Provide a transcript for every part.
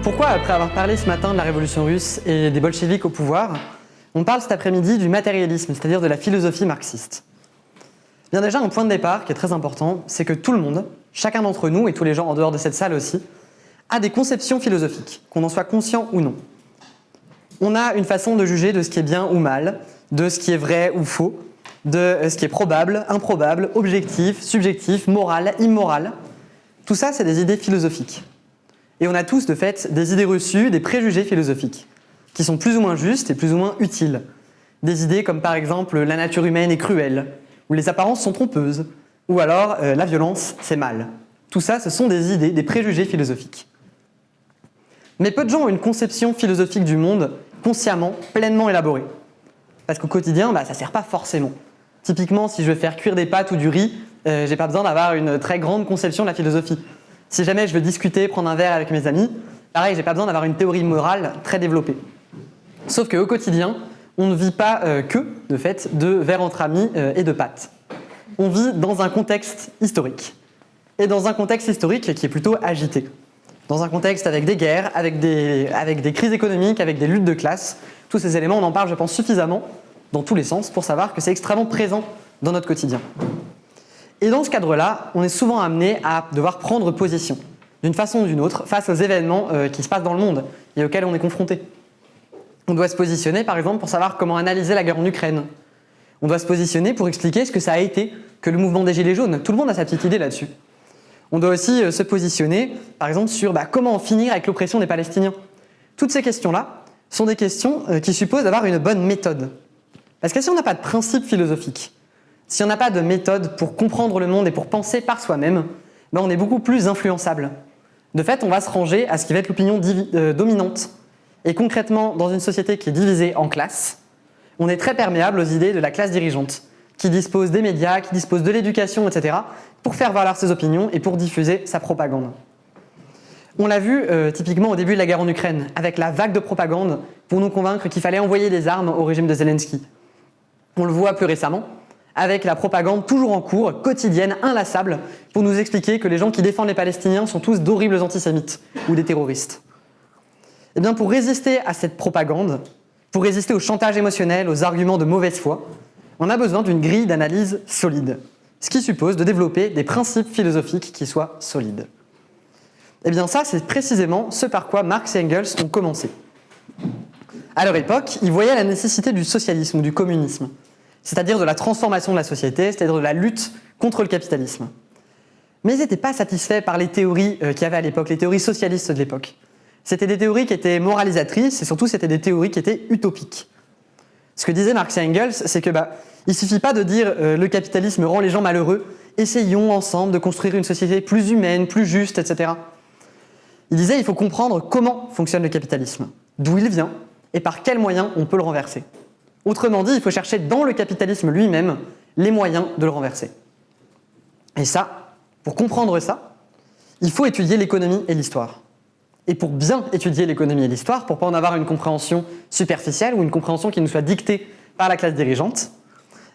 Pourquoi, après avoir parlé ce matin de la révolution russe et des bolcheviks au pouvoir, on parle cet après-midi du matérialisme, c'est-à-dire de la philosophie marxiste? Bien déjà, un point de départ qui est très important, c'est que tout le monde, chacun d'entre nous et tous les gens en dehors de cette salle aussi, a des conceptions philosophiques, qu'on en soit conscient ou non. On a une façon de juger de ce qui est bien ou mal, de ce qui est vrai ou faux, de ce qui est probable, improbable, objectif, subjectif, moral, immoral. Tout ça, c'est des idées philosophiques. Et on a tous, de fait, des idées reçues, des préjugés philosophiques, qui sont plus ou moins justes et plus ou moins utiles. Des idées comme par exemple la nature humaine est cruelle, ou les apparences sont trompeuses, ou alors la violence c'est mal. Tout ça, ce sont des idées, des préjugés philosophiques. Mais peu de gens ont une conception philosophique du monde consciemment, pleinement élaborée. Parce qu'au quotidien, ça ne sert pas forcément. Typiquement, si je veux faire cuire des pâtes ou du riz, j'ai pas besoin d'avoir une très grande conception de la philosophie. Si jamais je veux discuter, prendre un verre avec mes amis, pareil, j'ai pas besoin d'avoir une théorie morale très développée. Sauf qu'au quotidien, on ne vit pas de fait, de verre entre amis et de pâtes. On vit dans un contexte historique. Et dans un contexte historique qui est plutôt agité. Dans un contexte avec des guerres, avec des crises économiques, avec des luttes de classe. Tous ces éléments, on en parle, je pense, suffisamment, dans tous les sens, pour savoir que c'est extrêmement présent dans notre quotidien. Et dans ce cadre-là, on est souvent amené à devoir prendre position, d'une façon ou d'une autre, face aux événements qui se passent dans le monde et auxquels on est confronté. On doit se positionner, par exemple, pour savoir comment analyser la guerre en Ukraine. On doit se positionner pour expliquer ce que ça a été que le mouvement des Gilets jaunes. Tout le monde a sa petite idée là-dessus. On doit aussi se positionner, par exemple, sur comment en finir avec l'oppression des Palestiniens. Toutes ces questions-là sont des questions qui supposent d'avoir une bonne méthode. Parce que si on n'a pas de principe philosophique, si on n'a pas de méthode pour comprendre le monde et pour penser par soi-même, on est beaucoup plus influençable. De fait, on va se ranger à ce qui va être l'opinion dominante. Et concrètement, dans une société qui est divisée en classes, on est très perméable aux idées de la classe dirigeante, qui dispose des médias, qui dispose de l'éducation, etc., pour faire valoir ses opinions et pour diffuser sa propagande. On l'a vu typiquement au début de la guerre en Ukraine, avec la vague de propagande pour nous convaincre qu'il fallait envoyer des armes au régime de Zelensky. On le voit plus récemment, avec la propagande toujours en cours, quotidienne, inlassable, pour nous expliquer que les gens qui défendent les Palestiniens sont tous d'horribles antisémites ou des terroristes. Et bien pour résister à cette propagande, pour résister au chantage émotionnel, aux arguments de mauvaise foi, on a besoin d'une grille d'analyse solide, ce qui suppose de développer des principes philosophiques qui soient solides. Et bien ça, c'est précisément ce par quoi Marx et Engels ont commencé. À leur époque, ils voyaient la nécessité du socialisme ou du communisme, c'est-à-dire de la transformation de la société, c'est-à-dire de la lutte contre le capitalisme. Mais ils n'étaient pas satisfaits par les théories qu'il y avait à l'époque, les théories socialistes de l'époque. C'était des théories qui étaient moralisatrices et surtout c'était des théories qui étaient utopiques. Ce que disaient Marx et Engels, c'est que il suffit pas de dire le capitalisme rend les gens malheureux, essayons ensemble de construire une société plus humaine, plus juste, etc. Ils disaient il faut comprendre comment fonctionne le capitalisme, d'où il vient et par quels moyens on peut le renverser. Autrement dit, il faut chercher dans le capitalisme lui-même les moyens de le renverser. Et ça, pour comprendre ça, il faut étudier l'économie et l'histoire. Et pour bien étudier l'économie et l'histoire, pour ne pas en avoir une compréhension superficielle ou une compréhension qui nous soit dictée par la classe dirigeante,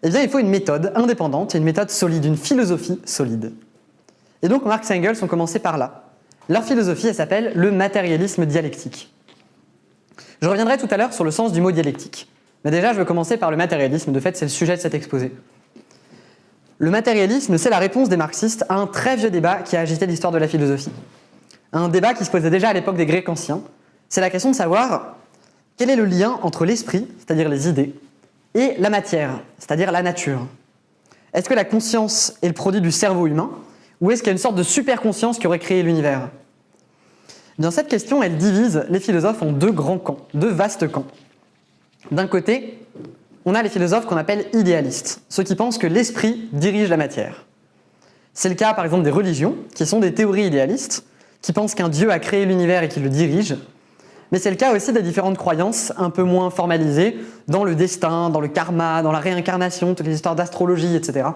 eh bien, il faut une méthode indépendante et une méthode solide, une philosophie solide. Et donc, Marx et Engels ont commencé par là. Leur philosophie, elle s'appelle le matérialisme dialectique. Je reviendrai tout à l'heure sur le sens du mot dialectique. Mais déjà, je vais commencer par le matérialisme. De fait, c'est le sujet de cet exposé. Le matérialisme, c'est la réponse des marxistes à un très vieux débat qui a agité l'histoire de la philosophie. Un débat qui se posait déjà à l'époque des Grecs anciens. C'est la question de savoir quel est le lien entre l'esprit, c'est-à-dire les idées, et la matière, c'est-à-dire la nature. Est-ce que la conscience est le produit du cerveau humain, ou est-ce qu'il y a une sorte de super-conscience qui aurait créé l'univers ? Bien, cette question, elle divise les philosophes en deux grands camps, deux vastes camps. D'un côté, on a les philosophes qu'on appelle idéalistes, ceux qui pensent que l'esprit dirige la matière. C'est le cas, par exemple, des religions, qui sont des théories idéalistes, qui pensent qu'un Dieu a créé l'univers et qu'il le dirige. Mais c'est le cas aussi des différentes croyances un peu moins formalisées dans le destin, dans le karma, dans la réincarnation, toutes les histoires d'astrologie, etc.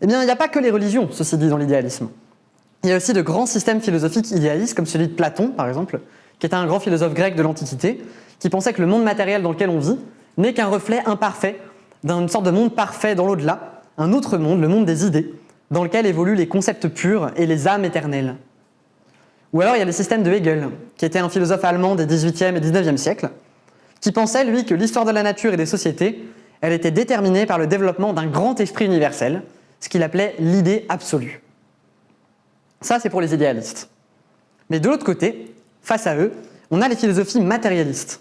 Eh bien, il n'y a pas que les religions, ceci dit, dans l'idéalisme. Il y a aussi de grands systèmes philosophiques idéalistes, comme celui de Platon, par exemple, qui était un grand philosophe grec de l'Antiquité, qui pensait que le monde matériel dans lequel on vit n'est qu'un reflet imparfait d'une sorte de monde parfait dans l'au-delà, un autre monde, le monde des idées, dans lequel évoluent les concepts purs et les âmes éternelles. Ou alors il y a le système de Hegel, qui était un philosophe allemand des 18e et 19e siècles, qui pensait, lui, que l'histoire de la nature et des sociétés, elle était déterminée par le développement d'un grand esprit universel, ce qu'il appelait l'idée absolue. Ça, c'est pour les idéalistes. Mais de l'autre côté, face à eux, on a les philosophies matérialistes,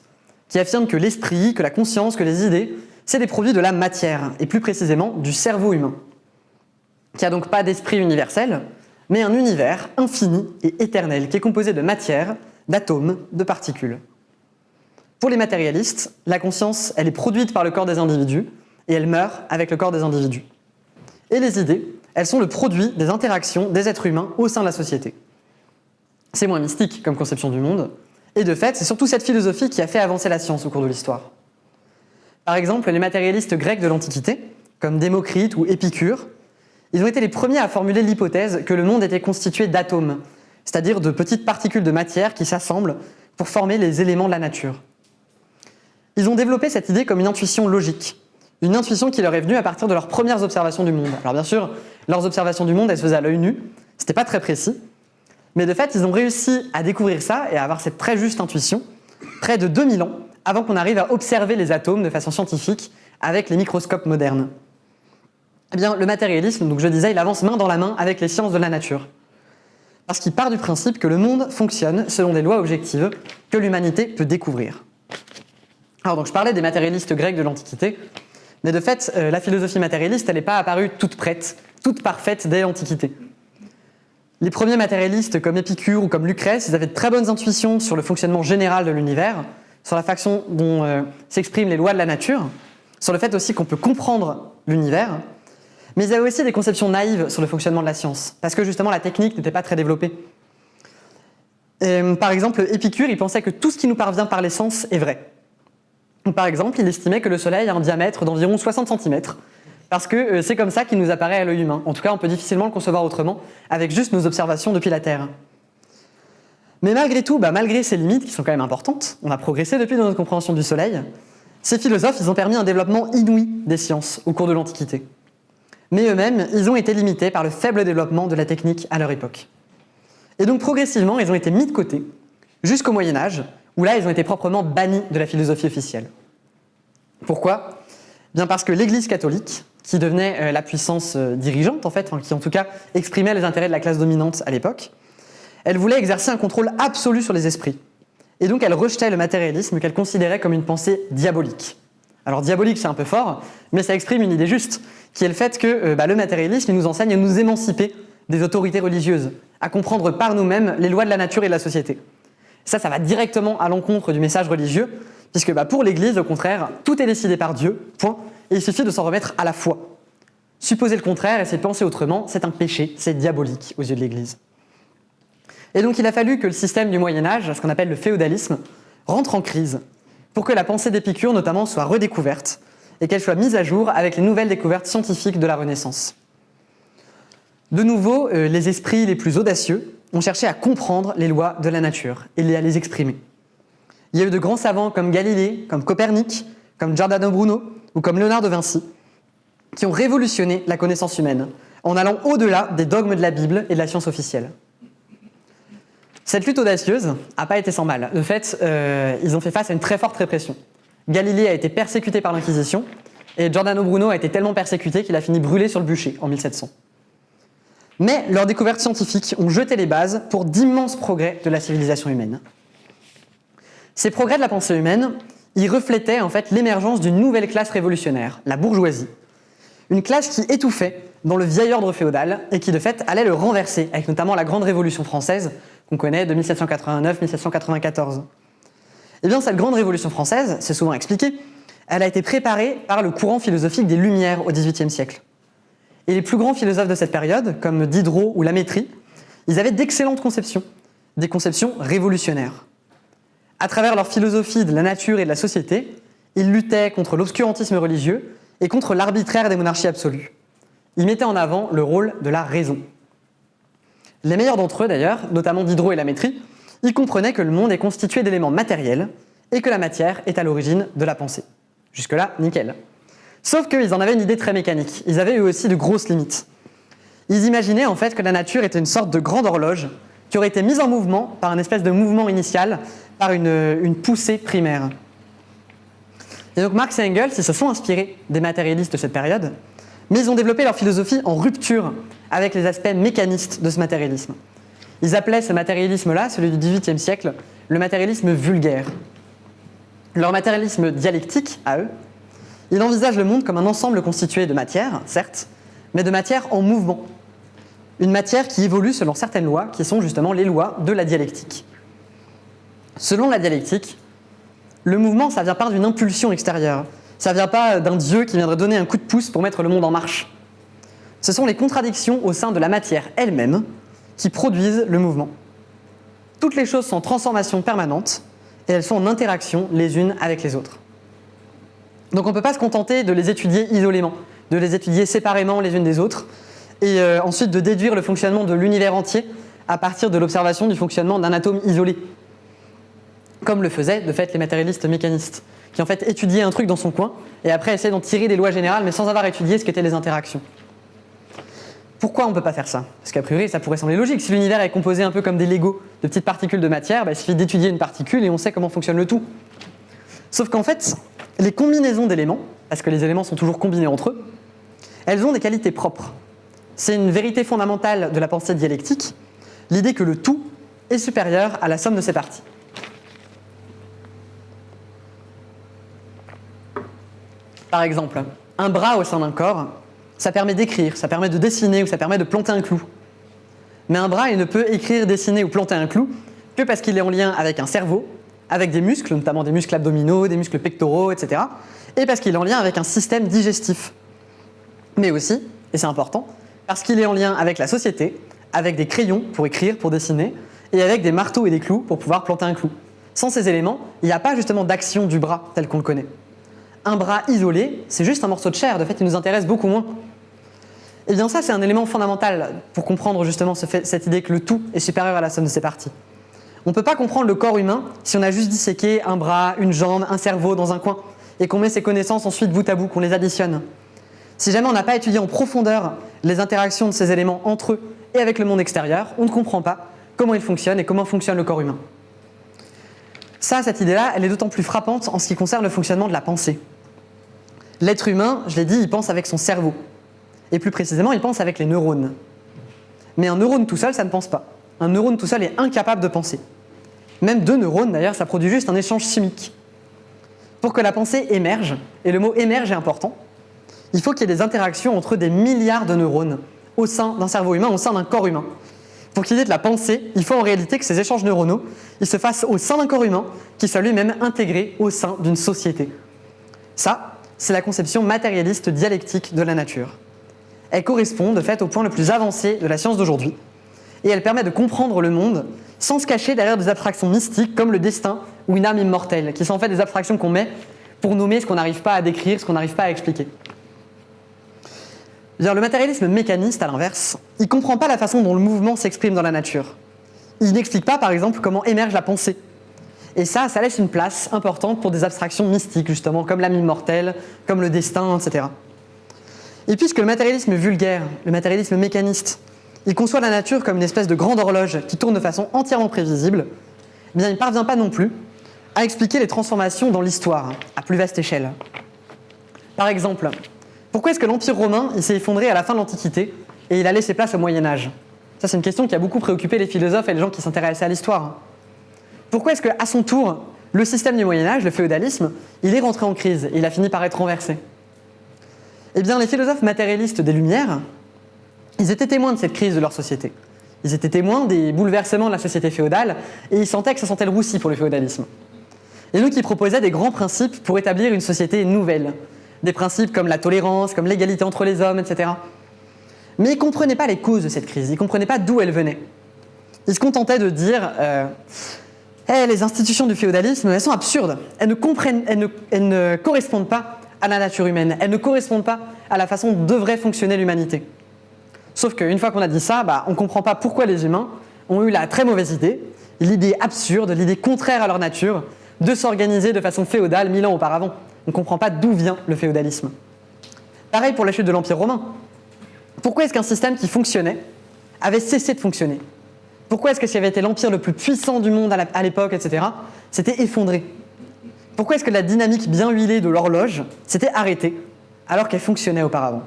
qui affirment que l'esprit, que la conscience, que les idées, c'est des produits de la matière, et plus précisément du cerveau humain, qui n'a donc pas d'esprit universel, mais un univers infini et éternel, qui est composé de matière, d'atomes, de particules. Pour les matérialistes, la conscience, elle est produite par le corps des individus, et elle meurt avec le corps des individus. Et les idées, elles sont le produit des interactions des êtres humains au sein de la société. C'est moins mystique comme conception du monde, et de fait, c'est surtout cette philosophie qui a fait avancer la science au cours de l'histoire. Par exemple, les matérialistes grecs de l'Antiquité, comme Démocrite ou Épicure, ils ont été les premiers à formuler l'hypothèse que le monde était constitué d'atomes, c'est-à-dire de petites particules de matière qui s'assemblent pour former les éléments de la nature. Ils ont développé cette idée comme une intuition logique, une intuition qui leur est venue à partir de leurs premières observations du monde. Alors bien sûr, leurs observations du monde, elles se faisaient à l'œil nu, c'était pas très précis, mais de fait, ils ont réussi à découvrir ça et à avoir cette très juste intuition près de 2000 ans avant qu'on arrive à observer les atomes de façon scientifique avec les microscopes modernes. Eh bien, le matérialisme, donc je disais, il avance main dans la main avec les sciences de la nature. Parce qu'il part du principe que le monde fonctionne selon des lois objectives que l'humanité peut découvrir. Alors donc je parlais des matérialistes grecs de l'Antiquité, mais de fait, la philosophie matérialiste, elle n'est pas apparue toute prête, toute parfaite dès l'Antiquité. Les premiers matérialistes comme Épicure ou comme Lucrèce, ils avaient de très bonnes intuitions sur le fonctionnement général de l'univers, sur la façon dont s'expriment les lois de la nature, sur le fait aussi qu'on peut comprendre l'univers, mais ils avaient aussi des conceptions naïves sur le fonctionnement de la science, parce que justement la technique n'était pas très développée. Par exemple, Épicure, il pensait que tout ce qui nous parvient par les sens est vrai. Par exemple, il estimait que le Soleil a un diamètre d'environ 60 cm, parce que c'est comme ça qu'il nous apparaît à l'œil humain. En tout cas, on peut difficilement le concevoir autrement, avec juste nos observations depuis la Terre. Mais malgré tout, malgré ces limites qui sont quand même importantes, on a progressé depuis dans notre compréhension du Soleil, ces philosophes, ils ont permis un développement inouï des sciences au cours de l'Antiquité. Mais eux-mêmes, ils ont été limités par le faible développement de la technique à leur époque. Et donc progressivement, ils ont été mis de côté, jusqu'au Moyen-Âge, où là, ils ont été proprement bannis de la philosophie officielle. Pourquoi ? Bien parce que l'Église catholique, qui devenait la puissance dirigeante en fait, qui en tout cas exprimait les intérêts de la classe dominante à l'époque, elle voulait exercer un contrôle absolu sur les esprits. Et donc elle rejetait le matérialisme qu'elle considérait comme une pensée diabolique. Alors diabolique c'est un peu fort, mais ça exprime une idée juste, qui est le fait que le matérialisme nous enseigne à nous émanciper des autorités religieuses, à comprendre par nous-mêmes les lois de la nature et de la société. Ça va directement à l'encontre du message religieux, puisque pour l'Église, au contraire, tout est décidé par Dieu, point, et il suffit de s'en remettre à la foi. Supposer le contraire, essayer de penser autrement, c'est un péché, c'est diabolique aux yeux de l'Église. Et donc il a fallu que le système du Moyen-Âge, ce qu'on appelle le féodalisme, rentre en crise, pour que la pensée d'Épicure notamment soit redécouverte, et qu'elle soit mise à jour avec les nouvelles découvertes scientifiques de la Renaissance. De nouveau, les esprits les plus audacieux ont cherché à comprendre les lois de la nature et à les exprimer. Il y a eu de grands savants comme Galilée, comme Copernic, comme Giordano Bruno ou comme Léonard de Vinci qui ont révolutionné la connaissance humaine en allant au-delà des dogmes de la Bible et de la science officielle. Cette lutte audacieuse n'a pas été sans mal. De fait, ils ont fait face à une très forte répression. Galilée a été persécuté par l'Inquisition et Giordano Bruno a été tellement persécuté qu'il a fini brûlé sur le bûcher en 1700. Mais leurs découvertes scientifiques ont jeté les bases pour d'immenses progrès de la civilisation humaine. Ces progrès de la pensée humaine, ils reflétaient en fait l'émergence d'une nouvelle classe révolutionnaire, la bourgeoisie. Une classe qui étouffait dans le vieil ordre féodal et qui de fait allait le renverser, avec notamment la Grande Révolution française qu'on connaît de 1789-1794. Eh bien cette Grande Révolution française, c'est souvent expliqué, elle a été préparée par le courant philosophique des Lumières au XVIIIe siècle. Et les plus grands philosophes de cette période, comme Diderot ou Lamétrie, ils avaient d'excellentes conceptions, des conceptions révolutionnaires. À travers leur philosophie de la nature et de la société, ils luttaient contre l'obscurantisme religieux et contre l'arbitraire des monarchies absolues. Ils mettaient en avant le rôle de la raison. Les meilleurs d'entre eux d'ailleurs, notamment Diderot et Lamétrie, ils comprenaient que le monde est constitué d'éléments matériels et que la matière est à l'origine de la pensée. Jusque-là, nickel. Sauf qu'ils en avaient une idée très mécanique. Ils avaient eux aussi de grosses limites. Ils imaginaient en fait que la nature était une sorte de grande horloge qui aurait été mise en mouvement par une espèce de mouvement initial, par une poussée primaire. Et donc Marx et Engels, ils se sont inspirés des matérialistes de cette période, mais ils ont développé leur philosophie en rupture avec les aspects mécanistes de ce matérialisme. Ils appelaient ce matérialisme-là, celui du XVIIIe siècle, le matérialisme vulgaire. Leur matérialisme dialectique, à eux, il envisage le monde comme un ensemble constitué de matière, certes, mais de matière en mouvement. Une matière qui évolue selon certaines lois, qui sont justement les lois de la dialectique. Selon la dialectique, le mouvement, ça ne vient pas d'une impulsion extérieure. Ça ne vient pas d'un dieu qui viendrait donner un coup de pouce pour mettre le monde en marche. Ce sont les contradictions au sein de la matière elle-même qui produisent le mouvement. Toutes les choses sont en transformation permanente et elles sont en interaction les unes avec les autres. Donc on ne peut pas se contenter de les étudier isolément, de les étudier séparément les unes des autres, et ensuite de déduire le fonctionnement de l'univers entier à partir de l'observation du fonctionnement d'un atome isolé, comme le faisaient de fait les matérialistes mécanistes, qui en fait étudiaient un truc dans son coin, et après essayaient d'en tirer des lois générales, mais sans avoir étudié ce qu'étaient les interactions. Pourquoi on ne peut pas faire ça? Parce qu'a priori, ça pourrait sembler logique. Si l'univers est composé un peu comme des Legos, de petites particules de matière, il suffit d'étudier une particule et on sait comment fonctionne le tout. Sauf qu'en fait, les combinaisons d'éléments, parce que les éléments sont toujours combinés entre eux, elles ont des qualités propres. C'est une vérité fondamentale de la pensée dialectique, l'idée que le tout est supérieur à la somme de ses parties. Par exemple, un bras au sein d'un corps, ça permet d'écrire, ça permet de dessiner ou ça permet de planter un clou. Mais un bras, il ne peut écrire, dessiner ou planter un clou que parce qu'il est en lien avec un cerveau, avec des muscles, notamment des muscles abdominaux, des muscles pectoraux, etc. Et parce qu'il est en lien avec un système digestif. Mais aussi, et c'est important, parce qu'il est en lien avec la société, avec des crayons pour écrire, pour dessiner, et avec des marteaux et des clous pour pouvoir planter un clou. Sans ces éléments, il n'y a pas justement d'action du bras tel qu'on le connaît. Un bras isolé, c'est juste un morceau de chair, de fait il nous intéresse beaucoup moins. Et bien ça, c'est un élément fondamental pour comprendre justement cette idée que le tout est supérieur à la somme de ses parties. On ne peut pas comprendre le corps humain si on a juste disséqué un bras, une jambe, un cerveau dans un coin, et qu'on met ces connaissances ensuite bout à bout, qu'on les additionne. Si jamais on n'a pas étudié en profondeur les interactions de ces éléments entre eux et avec le monde extérieur, on ne comprend pas comment ils fonctionnent et comment fonctionne le corps humain. Cette idée-là, elle est d'autant plus frappante en ce qui concerne le fonctionnement de la pensée. L'être humain, je l'ai dit, il pense avec son cerveau. Et plus précisément, il pense avec les neurones. Mais un neurone tout seul, ça ne pense pas. Un neurone tout seul est incapable de penser. Même deux neurones, d'ailleurs, ça produit juste un échange chimique. Pour que la pensée émerge, et le mot émerge est important, il faut qu'il y ait des interactions entre des milliards de neurones au sein d'un cerveau humain, au sein d'un corps humain. Pour qu'il y ait de la pensée, il faut en réalité que ces échanges neuronaux ils se fassent au sein d'un corps humain qui soit lui-même intégré au sein d'une société. Ça, c'est la conception matérialiste dialectique de la nature. Elle correspond de fait au point le plus avancé de la science d'aujourd'hui et elle permet de comprendre le monde sans se cacher derrière des abstractions mystiques comme le destin ou une âme immortelle, qui sont en fait des abstractions qu'on met pour nommer ce qu'on n'arrive pas à décrire, ce qu'on n'arrive pas à expliquer. Le matérialisme mécaniste, à l'inverse, il ne comprend pas la façon dont le mouvement s'exprime dans la nature. Il n'explique pas, par exemple, comment émerge la pensée. Et ça laisse une place importante pour des abstractions mystiques, justement, comme l'âme immortelle, comme le destin, etc. Et puisque le matérialisme vulgaire, le matérialisme mécaniste, il conçoit la nature comme une espèce de grande horloge qui tourne de façon entièrement prévisible, il ne parvient pas non plus à expliquer les transformations dans l'histoire, à plus vaste échelle. Par exemple, pourquoi est-ce que l'Empire romain s'est effondré à la fin de l'Antiquité et il a laissé place au Moyen-Âge? Ça, c'est une question qui a beaucoup préoccupé les philosophes et les gens qui s'intéressaient à l'histoire. Pourquoi est-ce qu'à son tour, le système du Moyen-Âge, le féodalisme, il est rentré en crise et il a fini par être renversé? Eh bien, les philosophes matérialistes des Lumières, ils étaient témoins de cette crise de leur société. Ils étaient témoins des bouleversements de la société féodale et ils sentaient que ça sentait le roussi pour le féodalisme. Et donc, ils proposaient des grands principes pour établir une société nouvelle. Des principes comme la tolérance, comme l'égalité entre les hommes, etc. Mais ils ne comprenaient pas les causes de cette crise, ils ne comprenaient pas d'où elle venait. Ils se contentaient de dire les institutions du féodalisme, elles sont absurdes, elles ne correspondent pas à la nature humaine, elles ne correspondent pas à la façon dont devrait fonctionner l'humanité. Sauf qu'une fois qu'on a dit ça, on ne comprend pas pourquoi les humains ont eu la très mauvaise idée, l'idée absurde, l'idée contraire à leur nature, de s'organiser de façon féodale 1000 ans auparavant. On ne comprend pas d'où vient le féodalisme. Pareil pour la chute de l'Empire romain. Pourquoi est-ce qu'un système qui fonctionnait avait cessé de fonctionner? Pourquoi est-ce que ce qui avait été l'empire le plus puissant du monde à l'époque, etc., s'était effondré? Pourquoi est-ce que la dynamique bien huilée de l'horloge s'était arrêtée alors qu'elle fonctionnait auparavant?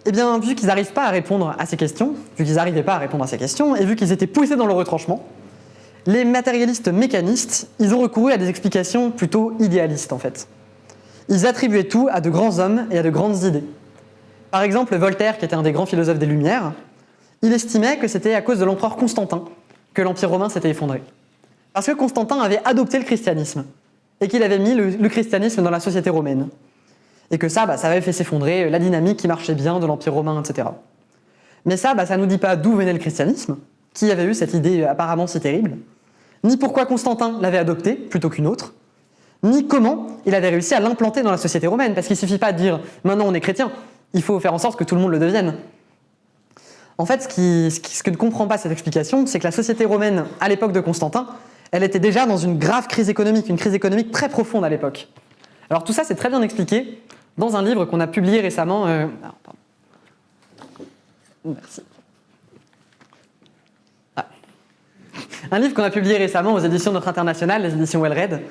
Eh bien, vu qu'ils n'arrivaient pas à répondre à ces questions, et vu qu'ils étaient poussés dans le retranchement, les matérialistes mécanistes, ils ont recouru à des explications plutôt idéalistes en fait. Ils attribuaient tout à de grands hommes et à de grandes idées. Par exemple, Voltaire, qui était un des grands philosophes des Lumières, il estimait que c'était à cause de l'empereur Constantin que l'Empire romain s'était effondré. Parce que Constantin avait adopté le christianisme et qu'il avait mis le christianisme dans la société romaine. Et que ça avait fait s'effondrer la dynamique qui marchait bien de l'Empire romain, etc. Mais ça ne nous dit pas d'où venait le christianisme, qui avait eu cette idée apparemment si terrible, ni pourquoi Constantin l'avait adopté plutôt qu'une autre, ni comment il avait réussi à l'implanter dans la société romaine, parce qu'il ne suffit pas de dire « maintenant on est chrétien », il faut faire en sorte que tout le monde le devienne. En fait, ce que ne comprend pas cette explication, c'est que la société romaine, à l'époque de Constantin, elle était déjà dans une grave crise économique, une crise économique très profonde à l'époque. Alors tout ça, c'est très bien expliqué dans un livre qu'on a publié récemment. Merci. Un livre qu'on a publié récemment aux éditions Notre Internationale, les éditions Wellred.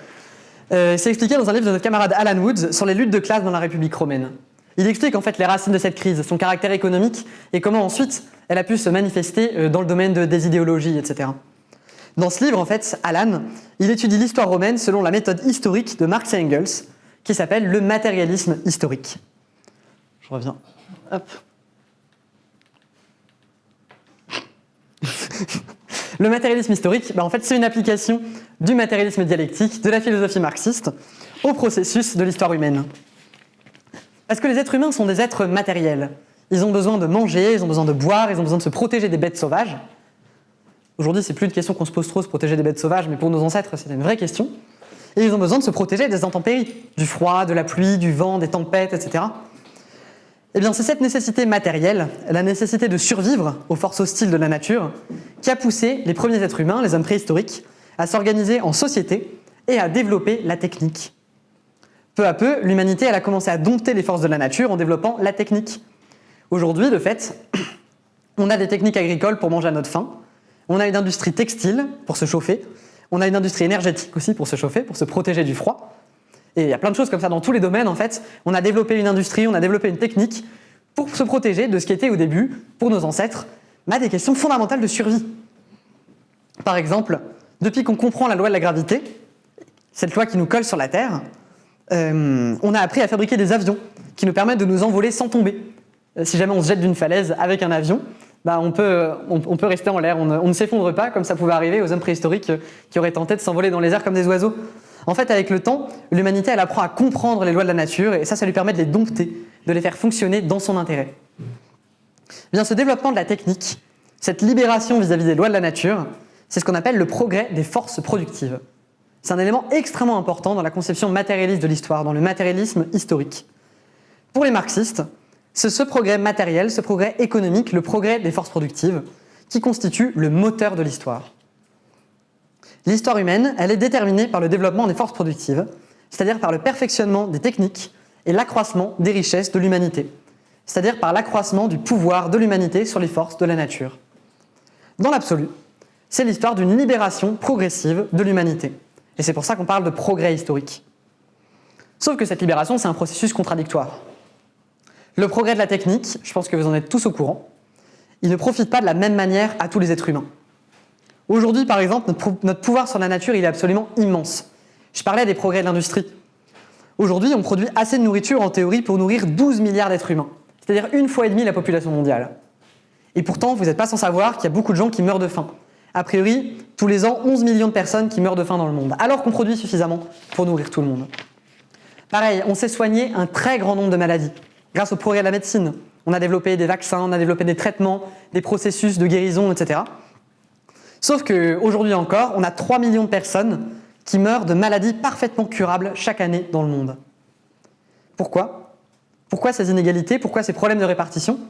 C'est expliqué dans un livre de notre camarade Alan Woods sur les luttes de classe dans la République romaine. Il explique en fait les racines de cette crise, son caractère économique et comment ensuite elle a pu se manifester dans le domaine des idéologies, etc. Dans ce livre, en fait, Alan, il étudie l'histoire romaine selon la méthode historique de Marx et Engels, qui s'appelle le matérialisme historique. Je reviens. Hop. Le matérialisme historique, en fait, c'est une application du matérialisme dialectique, de la philosophie marxiste, au processus de l'histoire humaine. Parce que les êtres humains sont des êtres matériels. Ils ont besoin de manger, ils ont besoin de boire, ils ont besoin de se protéger des bêtes sauvages. Aujourd'hui, c'est plus une question qu'on se pose trop, se protéger des bêtes sauvages, mais pour nos ancêtres, c'était une vraie question. Et ils ont besoin de se protéger des intempéries, du froid, de la pluie, du vent, des tempêtes, etc. Eh bien, c'est cette nécessité matérielle, la nécessité de survivre aux forces hostiles de la nature, qui a poussé les premiers êtres humains, les hommes préhistoriques, à s'organiser en société et à développer la technique. Peu à peu, l'humanité elle a commencé à dompter les forces de la nature en développant la technique. Aujourd'hui, de fait, on a des techniques agricoles pour manger à notre faim, on a une industrie textile pour se chauffer, on a une industrie énergétique aussi pour se chauffer, pour se protéger du froid. Et il y a plein de choses comme ça dans tous les domaines, en fait. On a développé une industrie, on a développé une technique pour se protéger de ce qui était au début, pour nos ancêtres, des questions fondamentales de survie. Par exemple, depuis qu'on comprend la loi de la gravité, cette loi qui nous colle sur la Terre, on a appris à fabriquer des avions qui nous permettent de nous envoler sans tomber. Si jamais on se jette d'une falaise avec un avion, on peut rester en l'air, on ne s'effondre pas comme ça pouvait arriver aux hommes préhistoriques qui auraient tenté de s'envoler dans les airs comme des oiseaux. En fait, avec le temps, l'humanité elle apprend à comprendre les lois de la nature et ça lui permet de les dompter, de les faire fonctionner dans son intérêt. Bien, ce développement de la technique, cette libération vis-à-vis des lois de la nature, c'est ce qu'on appelle le progrès des forces productives. C'est un élément extrêmement important dans la conception matérialiste de l'histoire, dans le matérialisme historique. Pour les marxistes, c'est ce progrès matériel, ce progrès économique, le progrès des forces productives, qui constitue le moteur de l'histoire. L'histoire humaine, elle est déterminée par le développement des forces productives, c'est-à-dire par le perfectionnement des techniques et l'accroissement des richesses de l'humanité, c'est-à-dire par l'accroissement du pouvoir de l'humanité sur les forces de la nature. Dans l'absolu, c'est l'histoire d'une libération progressive de l'humanité. Et c'est pour ça qu'on parle de progrès historique. Sauf que cette libération, c'est un processus contradictoire. Le progrès de la technique, je pense que vous en êtes tous au courant, il ne profite pas de la même manière à tous les êtres humains. Aujourd'hui, par exemple, notre pouvoir sur la nature, il est absolument immense. Je parlais des progrès de l'industrie. Aujourd'hui, on produit assez de nourriture, en théorie, pour nourrir 12 milliards d'êtres humains. C'est-à-dire 1,5 fois la population mondiale. Et pourtant, vous n'êtes pas sans savoir qu'il y a beaucoup de gens qui meurent de faim. A priori, tous les ans, 11 millions de personnes qui meurent de faim dans le monde, alors qu'on produit suffisamment pour nourrir tout le monde. Pareil, on sait soigner un très grand nombre de maladies. Grâce au progrès de la médecine, on a développé des vaccins, on a développé des traitements, des processus de guérison, etc. Sauf qu'aujourd'hui encore, on a 3 millions de personnes qui meurent de maladies parfaitement curables chaque année dans le monde. Pourquoi ? Pourquoi ces inégalités ? Pourquoi ces problèmes de répartition ?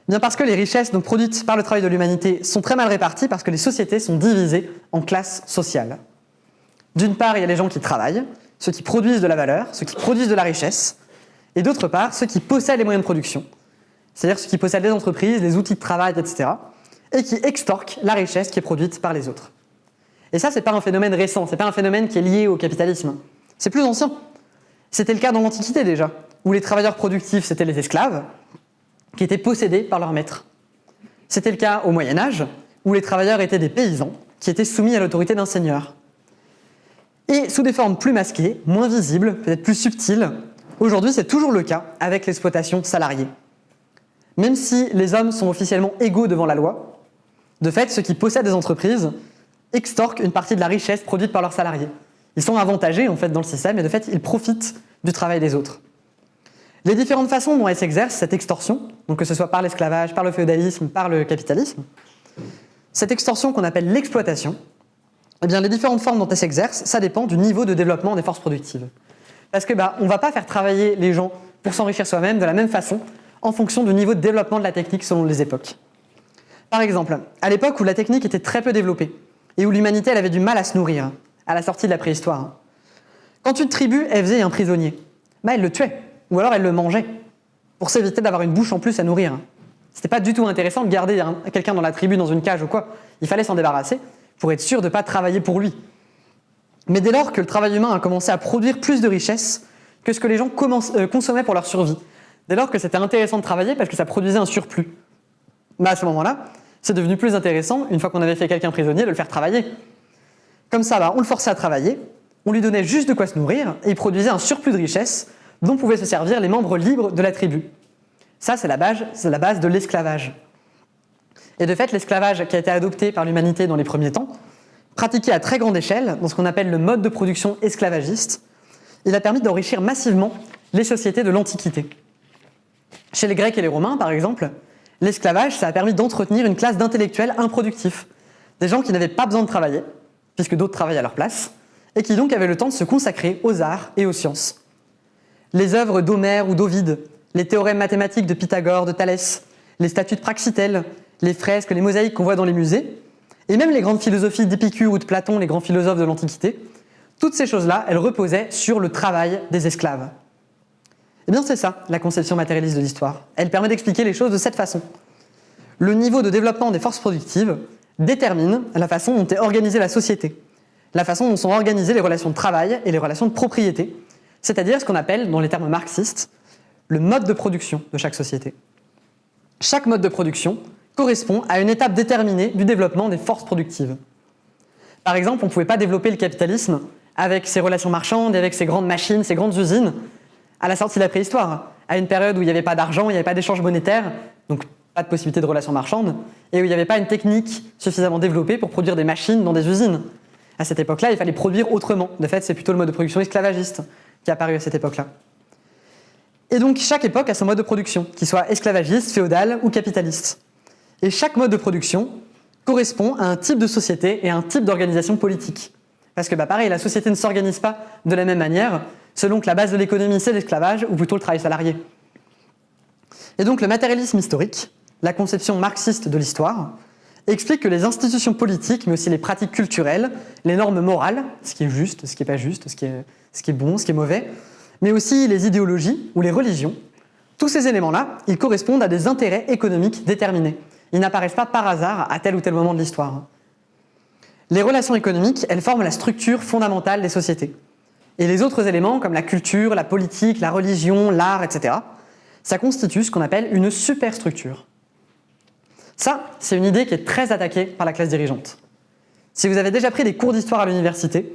Bien parce que les richesses donc produites par le travail de l'humanité sont très mal réparties parce que les sociétés sont divisées en classes sociales. D'une part, il y a les gens qui travaillent, ceux qui produisent de la valeur, ceux qui produisent de la richesse, et d'autre part, ceux qui possèdent les moyens de production, c'est-à-dire ceux qui possèdent les entreprises, les outils de travail, etc., et qui extorquent la richesse qui est produite par les autres. Et ça, c'est pas un phénomène récent, c'est pas un phénomène qui est lié au capitalisme. C'est plus ancien. C'était le cas dans l'Antiquité déjà, où les travailleurs productifs, c'était les esclaves, qui étaient possédés par leurs maîtres. C'était le cas au Moyen-Âge, où les travailleurs étaient des paysans, qui étaient soumis à l'autorité d'un seigneur. Et sous des formes plus masquées, moins visibles, peut-être plus subtiles, aujourd'hui c'est toujours le cas avec l'exploitation salariée. Même si les hommes sont officiellement égaux devant la loi, de fait, ceux qui possèdent des entreprises extorquent une partie de la richesse produite par leurs salariés. Ils sont avantagés en fait dans le système et de fait, ils profitent du travail des autres. Les différentes façons dont elle s'exerce, cette extorsion, donc que ce soit par l'esclavage, par le féodalisme, par le capitalisme, cette extorsion qu'on appelle l'exploitation, eh bien, les différentes formes dont elle s'exerce, ça dépend du niveau de développement des forces productives. Parce que on ne va pas faire travailler les gens pour s'enrichir soi-même de la même façon en fonction du niveau de développement de la technique selon les époques. Par exemple, à l'époque où la technique était très peu développée et où l'humanité elle avait du mal à se nourrir, à la sortie de la préhistoire, quand une tribu elle faisait un prisonnier, elle le tuait ou alors elle le mangeait pour s'éviter d'avoir une bouche en plus à nourrir. C'était pas du tout intéressant de garder quelqu'un dans la tribu dans une cage ou quoi. Il fallait s'en débarrasser pour être sûr de ne pas travailler pour lui. Mais dès lors que le travail humain a commencé à produire plus de richesses que ce que les gens consommaient pour leur survie, dès lors que c'était intéressant de travailler parce que ça produisait un surplus, à ce moment-là, c'est devenu plus intéressant, une fois qu'on avait fait quelqu'un prisonnier, de le faire travailler. Comme ça, on le forçait à travailler, on lui donnait juste de quoi se nourrir, et il produisait un surplus de richesses dont pouvaient se servir les membres libres de la tribu. Ça, c'est la base de l'esclavage. Et de fait, l'esclavage qui a été adopté par l'humanité dans les premiers temps, pratiqué à très grande échelle, dans ce qu'on appelle le mode de production esclavagiste, il a permis d'enrichir massivement les sociétés de l'Antiquité. Chez les Grecs et les Romains, par exemple, l'esclavage, ça a permis d'entretenir une classe d'intellectuels improductifs, des gens qui n'avaient pas besoin de travailler, puisque d'autres travaillaient à leur place, et qui donc avaient le temps de se consacrer aux arts et aux sciences. Les œuvres d'Homère ou d'Ovide, les théorèmes mathématiques de Pythagore, de Thalès, les statues de Praxitèle, les fresques, les mosaïques qu'on voit dans les musées, et même les grandes philosophies d'Épicure ou de Platon, les grands philosophes de l'Antiquité, toutes ces choses-là, elles reposaient sur le travail des esclaves. Eh bien c'est ça, la conception matérialiste de l'histoire. Elle permet d'expliquer les choses de cette façon. Le niveau de développement des forces productives détermine la façon dont est organisée la société, la façon dont sont organisées les relations de travail et les relations de propriété, c'est-à-dire ce qu'on appelle, dans les termes marxistes, le mode de production de chaque société. Chaque mode de production correspond à une étape déterminée du développement des forces productives. Par exemple, on ne pouvait pas développer le capitalisme avec ses relations marchandes et avec ses grandes machines, ses grandes usines, à la sortie de la préhistoire, à une période où il n'y avait pas d'argent, il n'y avait pas d'échange monétaire, donc pas de possibilité de relations marchandes, et où il n'y avait pas une technique suffisamment développée pour produire des machines dans des usines. À cette époque-là, il fallait produire autrement. De fait, c'est plutôt le mode de production esclavagiste qui est apparu à cette époque-là. Et donc, chaque époque a son mode de production, qu'il soit esclavagiste, féodal ou capitaliste. Et chaque mode de production correspond à un type de société et à un type d'organisation politique. Parce que pareil, la société ne s'organise pas de la même manière selon que la base de l'économie c'est l'esclavage ou plutôt le travail salarié. Et donc le matérialisme historique, la conception marxiste de l'histoire, explique que les institutions politiques, mais aussi les pratiques culturelles, les normes morales, ce qui est juste, ce qui n'est pas juste, ce qui est bon, ce qui est mauvais, mais aussi les idéologies ou les religions, tous ces éléments-là, ils correspondent à des intérêts économiques déterminés. Ils n'apparaissent pas par hasard à tel ou tel moment de l'histoire. Les relations économiques, elles forment la structure fondamentale des sociétés. Et les autres éléments, comme la culture, la politique, la religion, l'art, etc., ça constitue ce qu'on appelle une superstructure. Ça, c'est une idée qui est très attaquée par la classe dirigeante. Si vous avez déjà pris des cours d'histoire à l'université,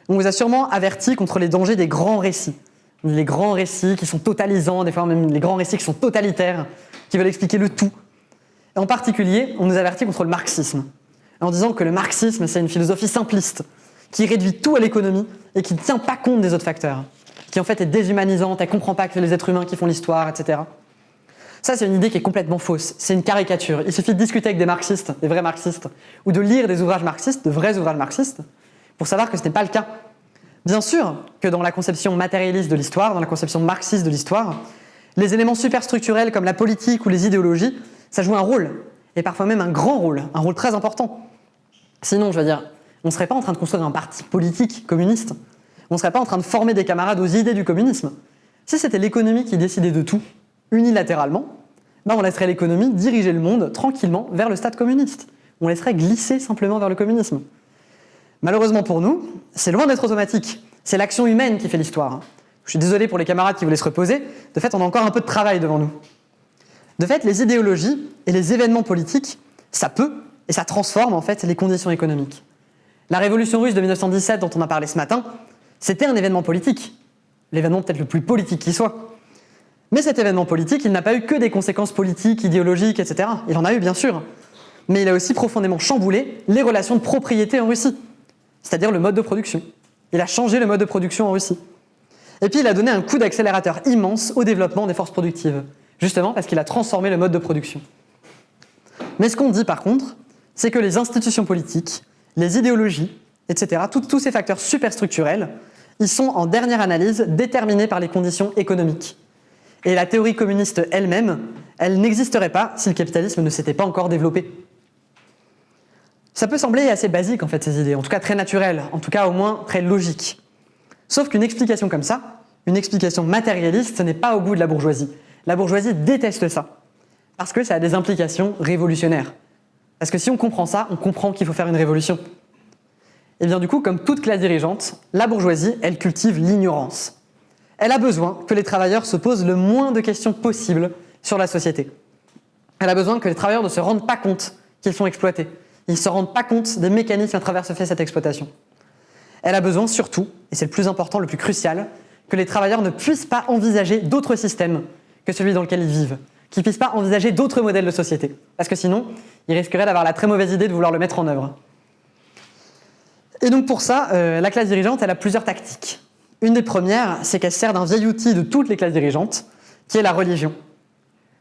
on vous a sûrement averti contre les dangers des grands récits. Les grands récits qui sont totalisants, des fois même les grands récits qui sont totalitaires, qui veulent expliquer le tout. Et en particulier, on nous avertit contre le marxisme, en disant que le marxisme, c'est une philosophie simpliste, qui réduit tout à l'économie et qui ne tient pas compte des autres facteurs, qui en fait est déshumanisante, elle ne comprend pas que c'est les êtres humains qui font l'histoire, etc. Ça, c'est une idée qui est complètement fausse, c'est une caricature. Il suffit de discuter avec des marxistes, des vrais marxistes, ou de lire des ouvrages marxistes, de vrais ouvrages marxistes, pour savoir que ce n'est pas le cas. Bien sûr que dans la conception matérialiste de l'histoire, dans la conception marxiste de l'histoire, les éléments superstructurels comme la politique ou les idéologies, ça joue un rôle, et parfois même un grand rôle, un rôle très important. Sinon, je veux dire, on ne serait pas en train de construire un parti politique communiste, on ne serait pas en train de former des camarades aux idées du communisme. Si c'était l'économie qui décidait de tout, unilatéralement, on laisserait l'économie diriger le monde tranquillement vers le stade communiste. On laisserait glisser simplement vers le communisme. Malheureusement pour nous, c'est loin d'être automatique. C'est l'action humaine qui fait l'histoire. Je suis désolé pour les camarades qui voulaient se reposer. De fait, on a encore un peu de travail devant nous. De fait, les idéologies et les événements politiques, ça peut et ça transforme en fait les conditions économiques. La révolution russe de 1917 dont on a parlé ce matin, c'était un événement politique. L'événement peut-être le plus politique qui soit. Mais cet événement politique, il n'a pas eu que des conséquences politiques, idéologiques, etc. Il en a eu bien sûr. Mais il a aussi profondément chamboulé les relations de propriété en Russie, c'est-à-dire le mode de production. Il a changé le mode de production en Russie. Et puis il a donné un coup d'accélérateur immense au développement des forces productives, justement parce qu'il a transformé le mode de production. Mais ce qu'on dit par contre, c'est que les institutions politiques, les idéologies, etc., tous ces facteurs superstructurels, ils sont en dernière analyse déterminés par les conditions économiques. Et la théorie communiste elle-même, elle n'existerait pas si le capitalisme ne s'était pas encore développé. Ça peut sembler assez basique en fait ces idées, en tout cas très naturelles, en tout cas au moins très logiques. Sauf qu'une explication comme ça, une explication matérialiste, ce n'est pas au goût de la bourgeoisie. La bourgeoisie déteste ça, parce que ça a des implications révolutionnaires. Parce que si on comprend ça, on comprend qu'il faut faire une révolution. Et bien du coup, comme toute classe dirigeante, la bourgeoisie, elle cultive l'ignorance. Elle a besoin que les travailleurs se posent le moins de questions possible sur la société. Elle a besoin que les travailleurs ne se rendent pas compte qu'ils sont exploités. Ils ne se rendent pas compte des mécanismes à travers se fait cette exploitation. Elle a besoin surtout, et c'est le plus important, le plus crucial, que les travailleurs ne puissent pas envisager d'autres systèmes que celui dans lequel ils vivent, qu'ils ne puissent pas envisager d'autres modèles de société, parce que sinon, ils risqueraient d'avoir la très mauvaise idée de vouloir le mettre en œuvre. Et donc pour ça, la classe dirigeante, elle a plusieurs tactiques. Une des premières, c'est qu'elle sert d'un vieil outil de toutes les classes dirigeantes, qui est la religion.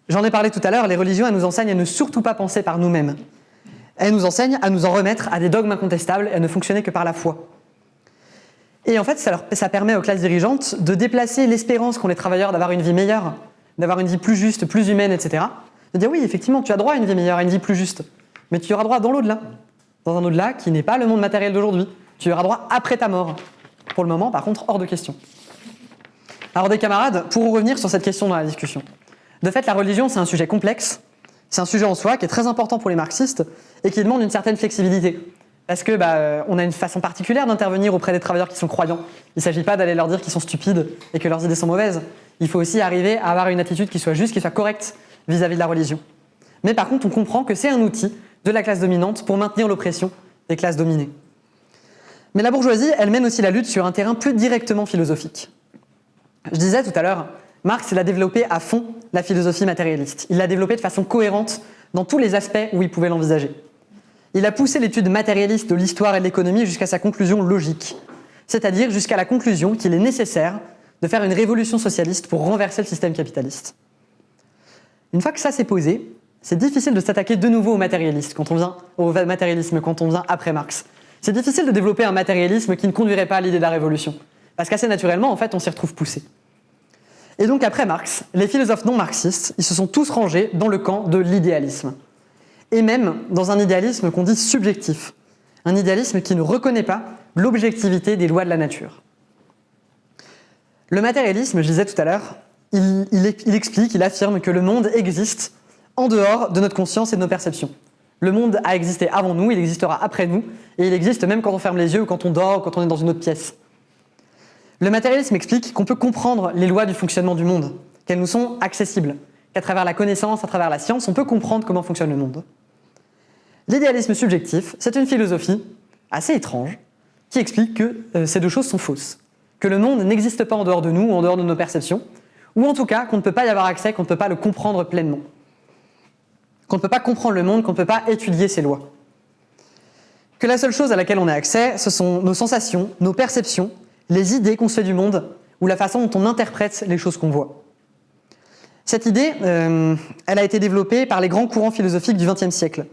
J'en ai parlé tout à l'heure, les religions, elles nous enseignent à ne surtout pas penser par nous-mêmes. Elles nous enseignent à nous en remettre à des dogmes incontestables et à ne fonctionner que par la foi. Et en fait, ça permet aux classes dirigeantes de déplacer l'espérance qu'ont les travailleurs d'avoir une vie meilleure, d'avoir une vie plus juste, plus humaine, etc. De dire oui, effectivement, tu as droit à une vie meilleure, à une vie plus juste, mais tu y auras droit dans l'au-delà. Dans un au-delà qui n'est pas le monde matériel d'aujourd'hui. Tu y auras droit après ta mort. Pour le moment, par contre, hors de question. Alors des camarades, pour revenir sur cette question dans la discussion. De fait, la religion, c'est un sujet complexe, c'est un sujet en soi qui est très important pour les marxistes et qui demande une certaine flexibilité. Parce que on a une façon particulière d'intervenir auprès des travailleurs qui sont croyants. Il ne s'agit pas d'aller leur dire qu'ils sont stupides et que leurs idées sont mauvaises. Il faut aussi arriver à avoir une attitude qui soit juste, qui soit correcte vis-à-vis de la religion. Mais par contre, on comprend que c'est un outil de la classe dominante pour maintenir l'oppression des classes dominées. Mais la bourgeoisie, elle mène aussi la lutte sur un terrain plus directement philosophique. Je disais tout à l'heure, Marx il a développé à fond la philosophie matérialiste. Il l'a développée de façon cohérente dans tous les aspects où il pouvait l'envisager. Il a poussé l'étude matérialiste de l'histoire et de l'économie jusqu'à sa conclusion logique, c'est-à-dire jusqu'à la conclusion qu'il est nécessaire de faire une révolution socialiste pour renverser le système capitaliste. Une fois que ça s'est posé, c'est difficile de s'attaquer de nouveau au matérialisme quand on vient après Marx. C'est difficile de développer un matérialisme qui ne conduirait pas à l'idée de la révolution, parce qu'assez naturellement, en fait, on s'y retrouve poussé. Et donc après Marx, les philosophes non marxistes, ils se sont tous rangés dans le camp de l'idéalisme. Et même dans un idéalisme qu'on dit subjectif. Un idéalisme qui ne reconnaît pas l'objectivité des lois de la nature. Le matérialisme, je disais tout à l'heure, il explique, il affirme que le monde existe en dehors de notre conscience et de nos perceptions. Le monde a existé avant nous, il existera après nous, et il existe même quand on ferme les yeux ou quand on dort ou quand on est dans une autre pièce. Le matérialisme explique qu'on peut comprendre les lois du fonctionnement du monde, qu'elles nous sont accessibles, qu'à travers la connaissance, à travers la science, on peut comprendre comment fonctionne le monde. L'idéalisme subjectif, c'est une philosophie assez étrange qui explique que ces deux choses sont fausses, que le monde n'existe pas en dehors de nous ou en dehors de nos perceptions, ou en tout cas qu'on ne peut pas y avoir accès, qu'on ne peut pas le comprendre pleinement. Qu'on ne peut pas comprendre le monde, qu'on ne peut pas étudier ses lois. Que la seule chose à laquelle on a accès, ce sont nos sensations, nos perceptions, les idées qu'on se fait du monde, ou la façon dont on interprète les choses qu'on voit. Cette idée, elle a été développée par les grands courants philosophiques du XXe siècle,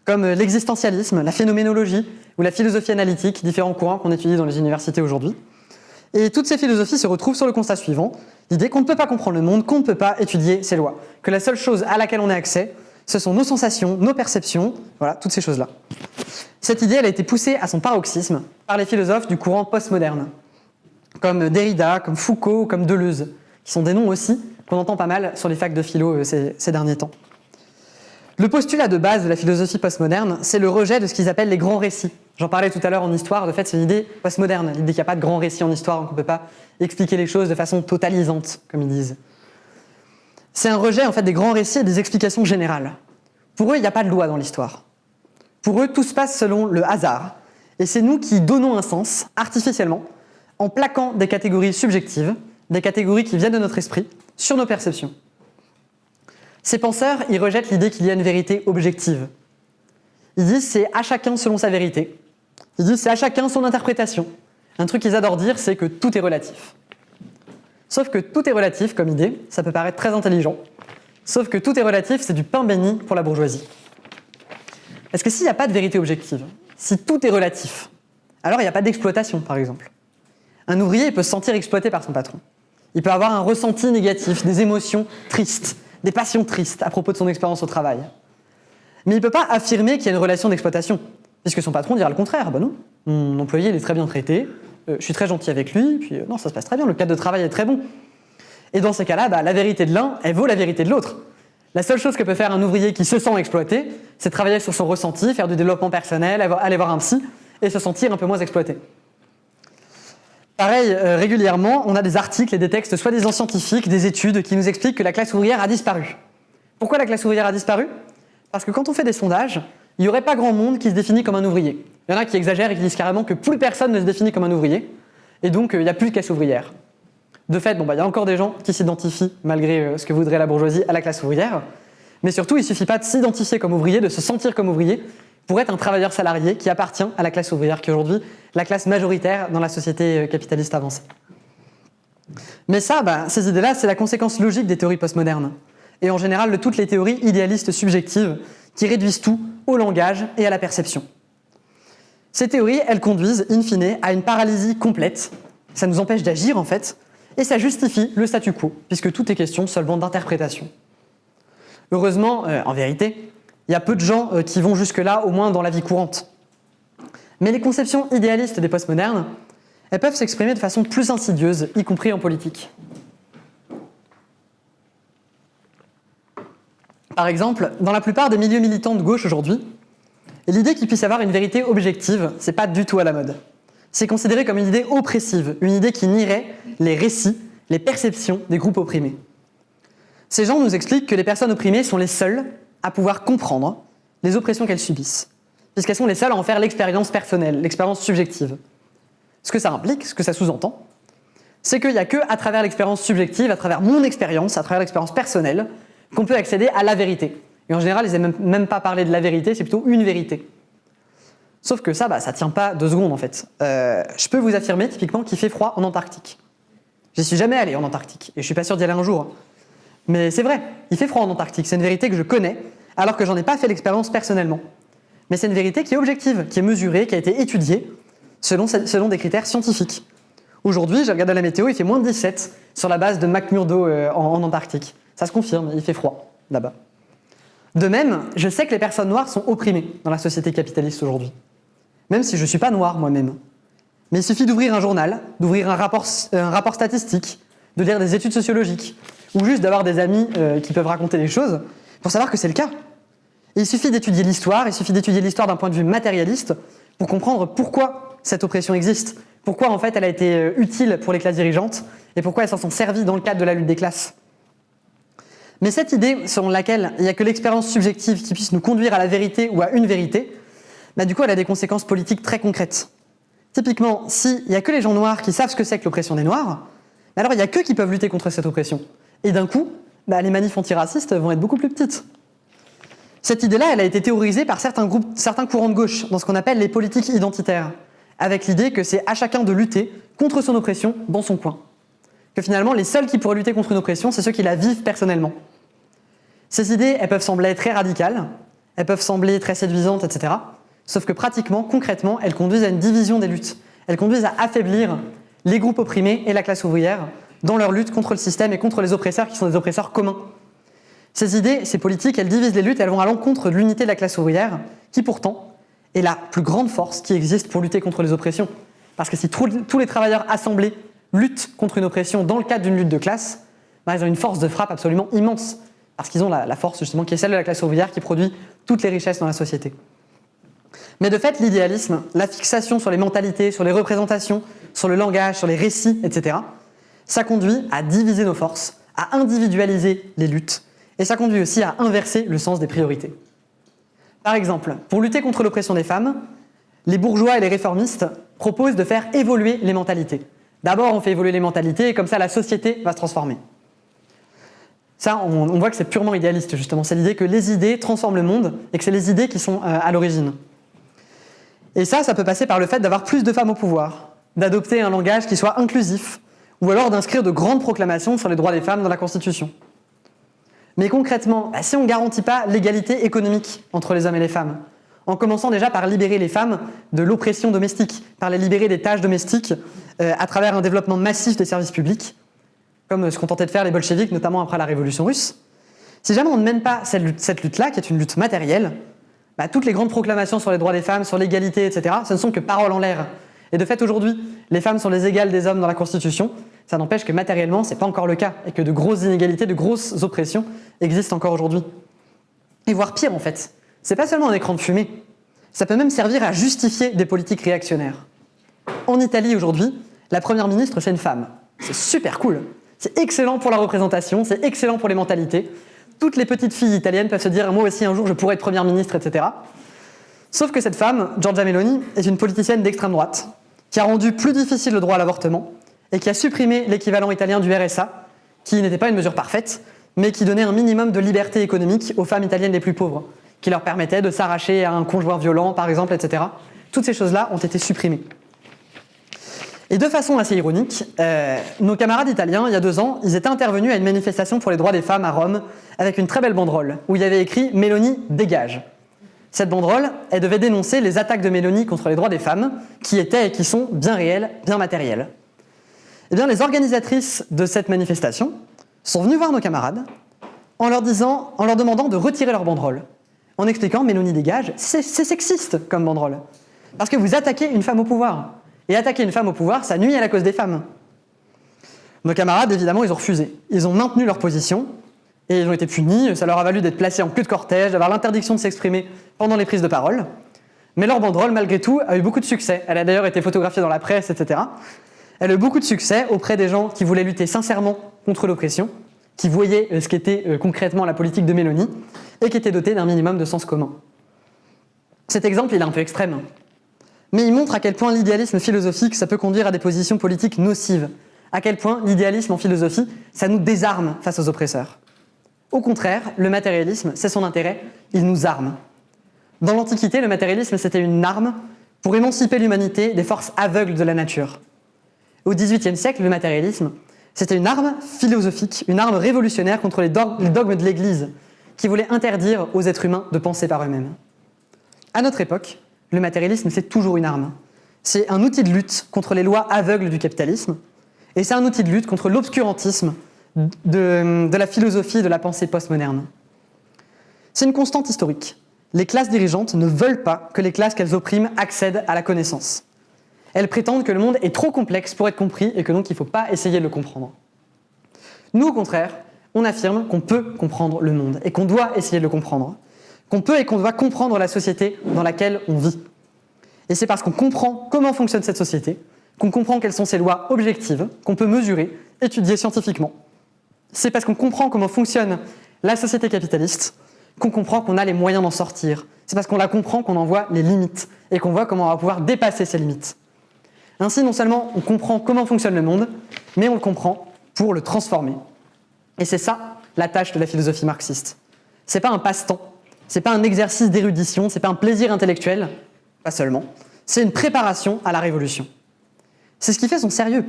comme l'existentialisme, la phénoménologie ou la philosophie analytique, différents courants qu'on étudie dans les universités aujourd'hui. Et toutes ces philosophies se retrouvent sur le constat suivant, l'idée qu'on ne peut pas comprendre le monde, qu'on ne peut pas étudier ses lois, que la seule chose à laquelle on a accès, ce sont nos sensations, nos perceptions, voilà, toutes ces choses-là. Cette idée, elle a été poussée à son paroxysme par les philosophes du courant postmoderne, comme Derrida, comme Foucault, comme Deleuze, qui sont des noms aussi qu'on entend pas mal sur les facs de philo ces derniers temps. Le postulat de base de la philosophie postmoderne, c'est le rejet de ce qu'ils appellent les grands récits. J'en parlais tout à l'heure en histoire, de fait c'est une idée postmoderne, l'idée qu'il n'y a pas de grands récits en histoire, donc on ne peut pas expliquer les choses de façon totalisante, comme ils disent. C'est un rejet en fait des grands récits et des explications générales. Pour eux, il n'y a pas de loi dans l'histoire. Pour eux, tout se passe selon le hasard, et c'est nous qui donnons un sens, artificiellement, en plaquant des catégories subjectives, des catégories qui viennent de notre esprit, sur nos perceptions. Ces penseurs, ils rejettent l'idée qu'il y a une vérité objective. Ils disent c'est à chacun selon sa vérité. Ils disent c'est à chacun son interprétation. Un truc qu'ils adorent dire, c'est que tout est relatif. Sauf que tout est relatif comme idée, ça peut paraître très intelligent. Sauf que tout est relatif, c'est du pain béni pour la bourgeoisie. Parce que s'il n'y a pas de vérité objective, si tout est relatif, alors il n'y a pas d'exploitation, par exemple. Un ouvrier peut se sentir exploité par son patron. Il peut avoir un ressenti négatif, des émotions tristes, des passions tristes à propos de son expérience au travail. Mais il ne peut pas affirmer qu'il y a une relation d'exploitation, puisque son patron dira le contraire. Ben non, mon employé il est très bien traité, je suis très gentil avec lui, puis non, ça se passe très bien, le cadre de travail est très bon. Et dans ces cas-là, la vérité de l'un, elle vaut la vérité de l'autre. La seule chose que peut faire un ouvrier qui se sent exploité, c'est travailler sur son ressenti, faire du développement personnel, aller voir un psy, et se sentir un peu moins exploité. Pareil, régulièrement, on a des articles et des textes soi-disant scientifiques, des études qui nous expliquent que la classe ouvrière a disparu. Pourquoi la classe ouvrière a disparu ? Parce que quand on fait des sondages, il n'y aurait pas grand monde qui se définit comme un ouvrier. Il y en a qui exagèrent et qui disent carrément que plus personne ne se définit comme un ouvrier, et donc il n'y a plus de classe ouvrière. De fait, il y a encore des gens qui s'identifient, malgré ce que voudrait la bourgeoisie, à la classe ouvrière, mais surtout il ne suffit pas de s'identifier comme ouvrier, de se sentir comme ouvrier, pour être un travailleur salarié qui appartient à la classe ouvrière, qui est aujourd'hui la classe majoritaire dans la société capitaliste avancée. Mais ça, ces idées-là, c'est la conséquence logique des théories postmodernes, et en général de toutes les théories idéalistes subjectives qui réduisent tout au langage et à la perception. Ces théories, elles conduisent, in fine, à une paralysie complète, ça nous empêche d'agir en fait, et ça justifie le statu quo, puisque tout est question seulement d'interprétation. Heureusement, en vérité, il y a peu de gens qui vont jusque-là, au moins dans la vie courante. Mais les conceptions idéalistes des postmodernes, elles peuvent s'exprimer de façon plus insidieuse, y compris en politique. Par exemple, dans la plupart des milieux militants de gauche aujourd'hui, l'idée qu'il puisse y avoir une vérité objective, c'est pas du tout à la mode. C'est considéré comme une idée oppressive, une idée qui nierait les récits, les perceptions des groupes opprimés. Ces gens nous expliquent que les personnes opprimées sont les seules à pouvoir comprendre les oppressions qu'elles subissent, puisqu'elles sont les seules à en faire l'expérience personnelle, l'expérience subjective. Ce que ça implique, ce que ça sous-entend, c'est qu'il n'y a qu'à travers l'expérience subjective, à travers mon expérience, à travers l'expérience personnelle, qu'on peut accéder à la vérité. Et en général, ils n'aiment même pas parler de la vérité, c'est plutôt une vérité. Sauf que ça tient pas 2 secondes en fait. Je peux vous affirmer typiquement qu'il fait froid en Antarctique. J'y suis jamais allé en Antarctique, et je suis pas sûr d'y aller un jour. Mais c'est vrai, il fait froid en Antarctique, c'est une vérité que je connais, alors que j'en ai pas fait l'expérience personnellement. Mais c'est une vérité qui est objective, qui est mesurée, qui a été étudiée, selon des critères scientifiques. Aujourd'hui, j'ai regardé la météo, il fait moins de 17 sur la base de McMurdo en Antarctique. Ça se confirme, il fait froid là-bas. De même, je sais que les personnes noires sont opprimées dans la société capitaliste aujourd'hui. Même si je ne suis pas noir moi-même. Mais il suffit d'ouvrir un journal, d'ouvrir un rapport statistique, de lire des études sociologiques, ou juste d'avoir des amis qui peuvent raconter des choses, pour savoir que c'est le cas. Et il suffit d'étudier l'histoire, d'un point de vue matérialiste, pour comprendre pourquoi cette oppression existe, pourquoi en fait elle a été utile pour les classes dirigeantes, et pourquoi elles s'en sont servies dans le cadre de la lutte des classes. Mais cette idée selon laquelle il n'y a que l'expérience subjective qui puisse nous conduire à la vérité ou à une vérité, du coup elle a des conséquences politiques très concrètes. Typiquement, s'il n'y a que les gens noirs qui savent ce que c'est que l'oppression des noirs, alors il n'y a qu'eux qui peuvent lutter contre cette oppression. Et d'un coup, les manifs antiracistes vont être beaucoup plus petites. Cette idée-là, elle a été théorisée par certains courants de gauche, dans ce qu'on appelle les politiques identitaires, avec l'idée que c'est à chacun de lutter contre son oppression dans son coin. Que finalement, les seuls qui pourraient lutter contre une oppression, c'est ceux qui la vivent personnellement. Ces idées, elles peuvent sembler très radicales, elles peuvent sembler très séduisantes, etc. Sauf que pratiquement, concrètement, elles conduisent à une division des luttes. Elles conduisent à affaiblir les groupes opprimés et la classe ouvrière dans leur lutte contre le système et contre les oppresseurs qui sont des oppresseurs communs. Ces idées, ces politiques, elles divisent les luttes, elles vont à l'encontre de l'unité de la classe ouvrière, qui pourtant est la plus grande force qui existe pour lutter contre les oppressions. Parce que si tous les travailleurs assemblés luttent contre une oppression dans le cadre d'une lutte de classe, ils ont une force de frappe absolument immense, parce qu'ils ont la force justement qui est celle de la classe ouvrière qui produit toutes les richesses dans la société. Mais de fait, l'idéalisme, la fixation sur les mentalités, sur les représentations, sur le langage, sur les récits, etc., ça conduit à diviser nos forces, à individualiser les luttes, et ça conduit aussi à inverser le sens des priorités. Par exemple, pour lutter contre l'oppression des femmes, les bourgeois et les réformistes proposent de faire évoluer les mentalités. D'abord, on fait évoluer les mentalités et comme ça, la société va se transformer. Ça, on voit que c'est purement idéaliste, justement. C'est l'idée que les idées transforment le monde et que c'est les idées qui sont à l'origine. Et ça peut passer par le fait d'avoir plus de femmes au pouvoir, d'adopter un langage qui soit inclusif, ou alors d'inscrire de grandes proclamations sur les droits des femmes dans la Constitution. Mais concrètement, si on ne garantit pas l'égalité économique entre les hommes et les femmes, en commençant déjà par libérer les femmes de l'oppression domestique, par les libérer des tâches domestiques à travers un développement massif des services publics, comme ce qu'ont tenté de faire les bolcheviks, notamment après la Révolution russe, si jamais on ne mène pas cette lutte-là, qui est une lutte matérielle, toutes les grandes proclamations sur les droits des femmes, sur l'égalité, etc., ce ne sont que paroles en l'air. Et de fait, aujourd'hui, les femmes sont les égales des hommes dans la Constitution. Ça n'empêche que matériellement, ce n'est pas encore le cas, et que de grosses inégalités, de grosses oppressions existent encore aujourd'hui. Et voire pire, en fait. C'est pas seulement un écran de fumée. Ça peut même servir à justifier des politiques réactionnaires. En Italie, aujourd'hui, la première ministre, c'est une femme. C'est super cool. C'est excellent pour la représentation, c'est excellent pour les mentalités. Toutes les petites filles italiennes peuvent se dire « moi aussi, un jour, je pourrais être première ministre, etc. » Sauf que cette femme, Giorgia Meloni, est une politicienne d'extrême droite, qui a rendu plus difficile le droit à l'avortement et qui a supprimé l'équivalent italien du RSA, qui n'était pas une mesure parfaite, mais qui donnait un minimum de liberté économique aux femmes italiennes les plus pauvres, qui leur permettait de s'arracher à un conjoint violent, par exemple, etc. Toutes ces choses-là ont été supprimées. Et de façon assez ironique, nos camarades italiens, il y a 2 ans, ils étaient intervenus à une manifestation pour les droits des femmes à Rome, avec une très belle banderole, où il y avait écrit « Meloni, dégage ». Cette banderole, elle devait dénoncer les attaques de Meloni contre les droits des femmes, qui étaient et qui sont bien réelles, bien matérielles. Eh bien, les organisatrices de cette manifestation sont venues voir nos camarades en leur demandant de retirer leur banderole, en expliquant « Meloni, dégage », c'est sexiste comme banderole, parce que vous attaquez une femme au pouvoir. Et attaquer une femme au pouvoir, ça nuit à la cause des femmes. Nos camarades, évidemment, ils ont refusé. Ils ont maintenu leur position, et ils ont été punis, ça leur a valu d'être placés en queue de cortège, d'avoir l'interdiction de s'exprimer pendant les prises de parole. Mais leur banderole, malgré tout, a eu beaucoup de succès. Elle a d'ailleurs été photographiée dans la presse, etc. Elle a eu beaucoup de succès auprès des gens qui voulaient lutter sincèrement contre l'oppression, qui voyaient ce qu'était concrètement la politique de Meloni, et qui étaient dotés d'un minimum de sens commun. Cet exemple, il est un peu extrême. Mais il montre à quel point l'idéalisme philosophique, ça peut conduire à des positions politiques nocives. À quel point l'idéalisme en philosophie, ça nous désarme face aux oppresseurs. Au contraire, le matérialisme, c'est son intérêt, il nous arme. Dans l'Antiquité, le matérialisme, c'était une arme pour émanciper l'humanité des forces aveugles de la nature. Au XVIIIe siècle, le matérialisme, c'était une arme philosophique, une arme révolutionnaire contre les dogmes de l'Église, qui voulait interdire aux êtres humains de penser par eux-mêmes. À notre époque, le matérialisme, c'est toujours une arme. C'est un outil de lutte contre les lois aveugles du capitalisme, et c'est un outil de lutte contre l'obscurantisme de la philosophie et de la pensée postmoderne. C'est une constante historique. Les classes dirigeantes ne veulent pas que les classes qu'elles oppriment accèdent à la connaissance. Elles prétendent que le monde est trop complexe pour être compris et que donc il ne faut pas essayer de le comprendre. Nous, au contraire, on affirme qu'on peut comprendre le monde et qu'on doit essayer de le comprendre. Qu'on peut et qu'on doit comprendre la société dans laquelle on vit. Et c'est parce qu'on comprend comment fonctionne cette société, qu'on comprend quelles sont ses lois objectives, qu'on peut mesurer, étudier scientifiquement. C'est parce qu'on comprend comment fonctionne la société capitaliste, qu'on comprend qu'on a les moyens d'en sortir. C'est parce qu'on la comprend qu'on en voit les limites, et qu'on voit comment on va pouvoir dépasser ces limites. Ainsi, non seulement on comprend comment fonctionne le monde, mais on le comprend pour le transformer. Et c'est ça, la tâche de la philosophie marxiste. C'est pas un passe-temps. C'est pas un exercice d'érudition, c'est pas un plaisir intellectuel, pas seulement. C'est une préparation à la révolution. C'est ce qui fait son sérieux.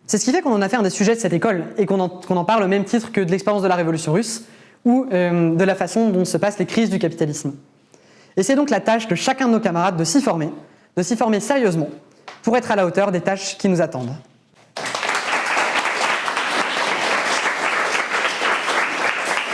C'est ce qui fait qu'on en a fait un des sujets de cette école et qu'on en parle au même titre que de l'expérience de la Révolution russe ou de la façon dont se passent les crises du capitalisme. Et c'est donc la tâche de chacun de nos camarades de s'y former sérieusement pour être à la hauteur des tâches qui nous attendent.